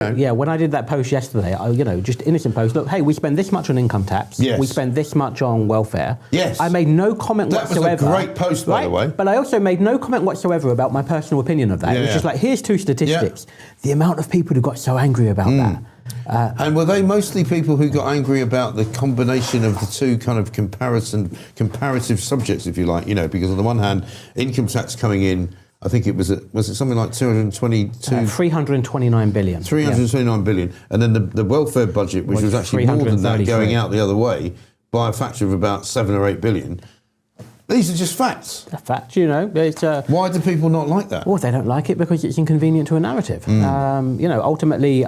Yeah, when I did that post yesterday, just innocent post. Look, hey, we spend this much on income tax. Yes. We spend this much on welfare. Yes. I made no comment whatsoever. That was a great post, by the way. But I also made no comment whatsoever about my personal opinion of that. It was just like, here's two statistics. Yeah. The amount of people who got so angry about that. And were they mostly people who got angry about the combination of the two kind of comparative subjects, if you like, because on the one hand, income tax coming in, I think it was something like 329 billion. 329 billion. And then the welfare budget, which was actually more than that, going out the other way by a factor of about 7 or 8 billion. These are just facts. A fact, It's, why do people not like that? Well, they don't like it because it's inconvenient to a narrative. Ultimately,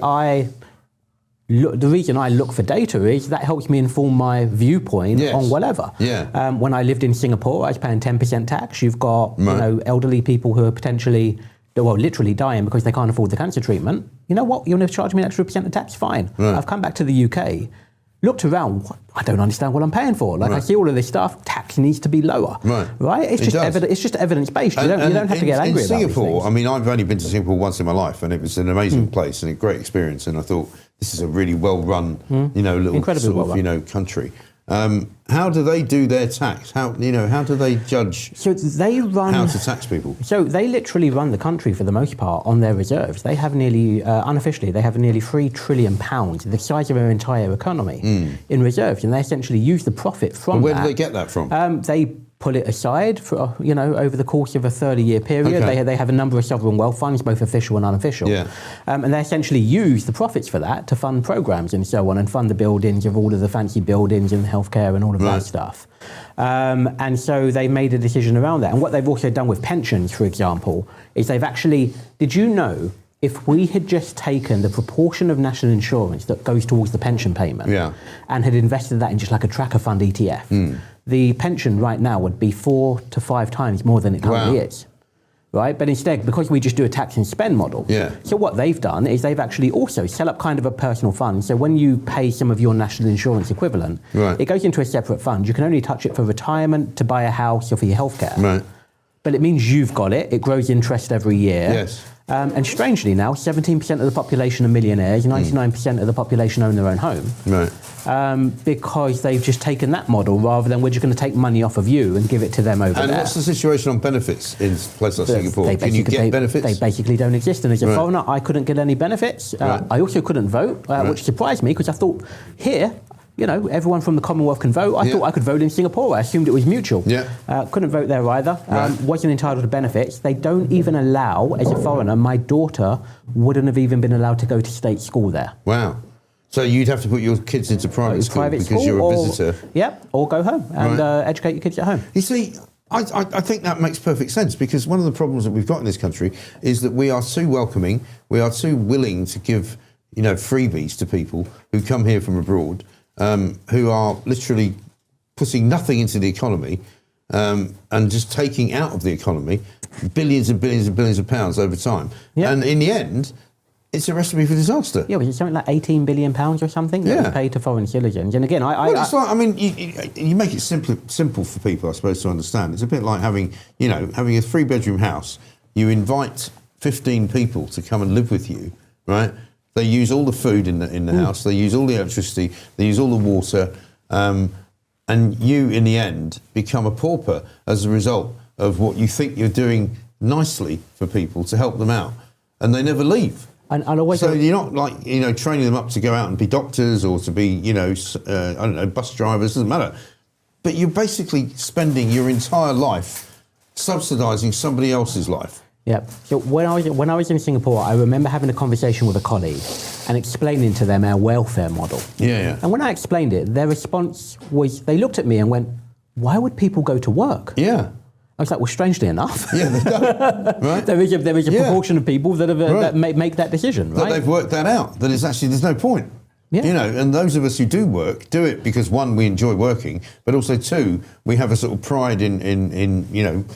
the reason I look for data is that helps me inform my viewpoint on whatever. Yeah. When I lived in Singapore, I was paying 10% tax. You've got elderly people who are potentially, literally dying because they can't afford the cancer treatment. You know what? You want to charge me an extra % of tax? Fine. Right. I've come back to the UK, looked around. I don't understand what I'm paying for. I see all of this stuff. Tax needs to be lower. Right. It's just evidence based. You don't have to get angry about these things. I mean, I've only been to Singapore once in my life, and it was an amazing place and a great experience. And I thought, this is a really well-run, little country. How do they do their tax? How do they judge how to tax people? So they literally run the country for the most part on their reserves. They have nearly, unofficially, they have nearly £3 trillion, the size of their entire economy, in reserves, and they essentially use the profit from that. Where do they get that from? They pull it aside for over the course of a 30-year period. Okay. They have a number of sovereign wealth funds, both official and unofficial, and they essentially use the profits for that to fund programs and so on, and fund the buildings of all of the fancy buildings and healthcare and all of that stuff. And so they made a decision around that. And what they've also done with pensions, for example, is they've actually, did you know, if we had just taken the proportion of national insurance that goes towards the pension payment and had invested that in just like a tracker fund ETF, the pension right now would be 4 to 5 times more than it currently is. Right? But instead, because we just do a tax and spend model, so what they've done is they've actually also set up kind of a personal fund. So when you pay some of your national insurance equivalent, it goes into a separate fund. You can only touch it for retirement, to buy a house, or for your healthcare. Right. But it means you've got it. It grows interest every year. Yes. And strangely now, 17% of the population are millionaires, 99% of the population own their own home. Right. Because they've just taken that model rather than we're just going to take money off of you and give it to them over there. And what's the situation on benefits in places like Singapore? Can you get benefits? They basically don't exist. And as a foreigner, I couldn't get any benefits. I also couldn't vote, which surprised me because I thought here, everyone from the Commonwealth can vote. I thought I could vote in Singapore. I assumed it was mutual. Couldn't vote there either. Wasn't entitled to benefits. They don't even allow, as a foreigner, my daughter wouldn't have even been allowed to go to state school there. Wow. So you'd have to put your kids into private school because you're a visitor. Or go home and educate your kids at home. You see, I think that makes perfect sense, because one of the problems that we've got in this country is that we are too welcoming, we are too willing to give, freebies to people who come here from abroad, who are literally putting nothing into the economy and just taking out of the economy billions and billions and billions of pounds over time. And in the end, it's a recipe for disaster. Was it something like £18 billion or something that was paid to foreign citizens? And again, you make it simple for people, I suppose, to understand. It's a bit like having a 3-bedroom house. You invite 15 people to come and live with you, right? They use all the food in the house. They use all the electricity. They use all the water. And you, in the end, become a pauper as a result of what you think you're doing nicely for people to help them out. And they never leave. So you're not training them up to go out and be doctors or to be, bus drivers, doesn't matter. But you're basically spending your entire life subsidising somebody else's life. Yeah. So when I was in Singapore, I remember having a conversation with a colleague and explaining to them our welfare model. And when I explained it, their response was, they looked at me and went, "Why would people go to work?" I was like, well, strangely enough, they don't. Right? there is a proportion of people that have that make that decision, right? That they've worked that out. That it's actually there's no point. And those of us who do work do it because, one, we enjoy working, but also, two, we have a sort of pride in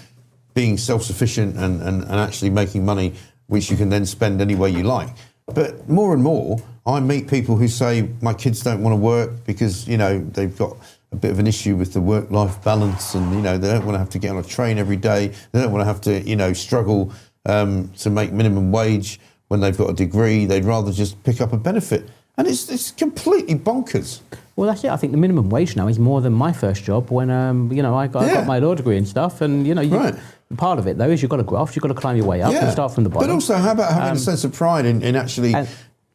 being self-sufficient and actually making money, which you can then spend any way you like. But more and more, I meet people who say, my kids don't want to work because they've got a bit of an issue with the work-life balance, and they don't want to have to get on a train every day. They don't want to have to struggle to make minimum wage, when they've got a degree. They'd rather just pick up a benefit. And it's completely bonkers. Well, that's it. I think the minimum wage now is more than my first job when, I got my law degree and stuff. And, part of it, though, is you've got to graft, you've got to climb your way up and start from the bottom. But also, how about having a sense of pride in actually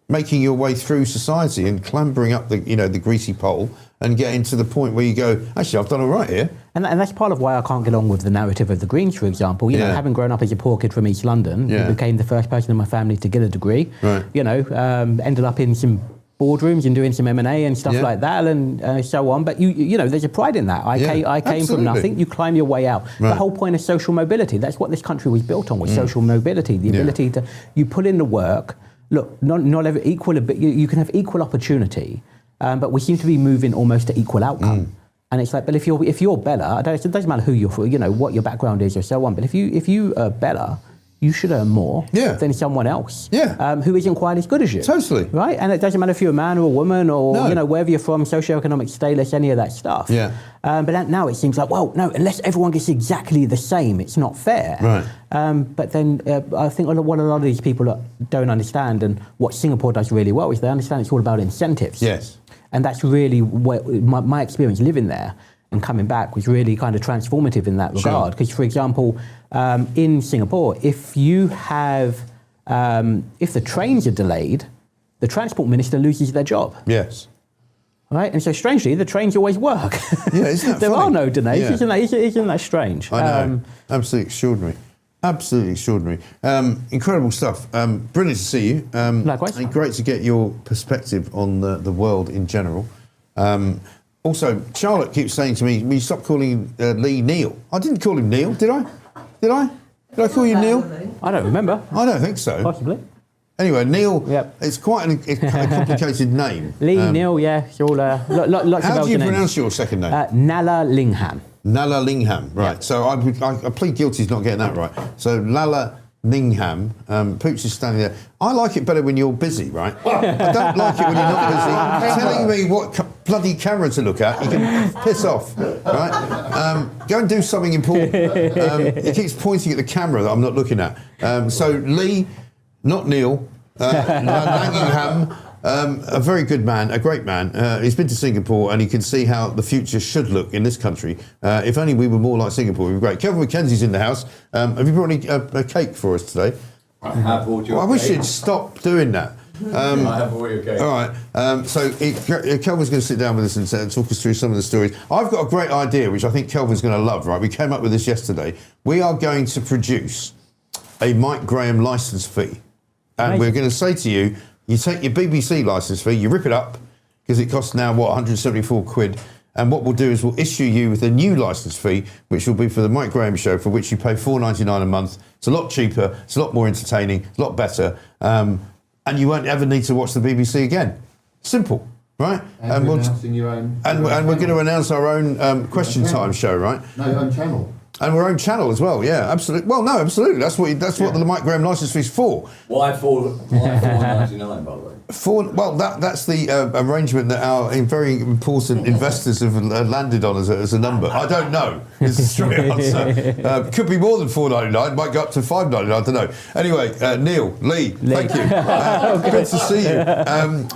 making your way through society and clambering up the greasy pole and getting to the point where you go, actually, I've done all right here. And that's part of why I can't get on with the narrative of the Greens, for example. Having grown up as a poor kid from East London, who became the first person in my family to get a degree, ended up in some boardrooms and doing some M&A and stuff like that and so on. But, there's a pride in that. I came from nothing. You climb your way out. Right. The whole point of social mobility, that's what this country was built on, was social mobility, the ability to, you put in the work. Look, not every equal, you can have equal opportunity, but we seem to be moving almost to equal outcome. And it's like, but if you're better, it doesn't matter who you're for, what your background is or so on. But if you are better, you should earn more than someone else who isn't quite as good as you. Totally. Right? And it doesn't matter if you're a man or a woman or wherever you're from, socioeconomic status, any of that stuff. Yeah. But now it seems like, well, no, unless everyone gets exactly the same, it's not fair. Right. But then I think what a lot of these people don't understand, and what Singapore does really well, is they understand it's all about incentives. Yes. And that's really what my experience living there and coming back was really kind of transformative in that regard. Because, for example, in Singapore, if you have, if the trains are delayed, the transport minister loses their job. Yes. Right, and so strangely, the trains always work. Yeah, isn't that there funny? are no delays. Yeah. Isn't that strange? I know. Absolutely extraordinary. Absolutely extraordinary. Incredible stuff. Brilliant to see you. Likewise. And great to get your perspective on the world in general. Also, Charlotte keeps saying to me, "We stop calling Lee Neil." I didn't call him Neil, did I? Did I call you Neil? I don't remember. I don't think so. Possibly. Anyway, Neil, it's quite a complicated name. Lee, Neil, it's all lots of Belgian names. How do you pronounce your second name? Nallalingham. Nallalingham, right. Yep. So I plead guilty to not getting that right. So Nallalingham, Pooch is standing there. I like it better when you're busy, right? I don't like it when you're not busy. Telling me what bloody camera to look at, you can piss off, right? Go and do something important. He keeps pointing at the camera that I'm not looking at. So Lee, not Neil, Nallalingham, a very good man, a great man. He's been to Singapore and he can see how the future should look in this country. If only we were more like Singapore, it would be great. Kelvin McKenzie's in the house. Have you brought any a cake for us today? I have brought your cake. I wish you'd stop doing that. I have brought your cake. All right. So Kelvin's going to sit down with us and talk us through some of the stories. I've got a great idea, which I think Kelvin's going to love, right? We came up with this yesterday. We are going to produce a Mike Graham licence fee. And we're going to say to you, you take your BBC licence fee, you rip it up, because it costs now, 174 quid. And what we'll do is we'll issue you with a new licence fee, which will be for the Mike Graham Show, for which you pay $4.99 a month. It's a lot cheaper, it's a lot more entertaining, a lot better. And you won't ever need to watch the BBC again. Simple, right? And we're announcing your own... And we're going to announce our own Question Time show, right? No, your own channel. And our own channel as well, yeah, absolutely. Well, no, absolutely. That's what the Mike Graham licence fee is for. Why $4.99, by the way? Well, that's the arrangement that our very important investors have landed on as a number. I don't know. It's a straight answer. Could be more than $4.99. Might go up to $5.99. I don't know. Anyway, Neil, Lee, thank you. Good to see you.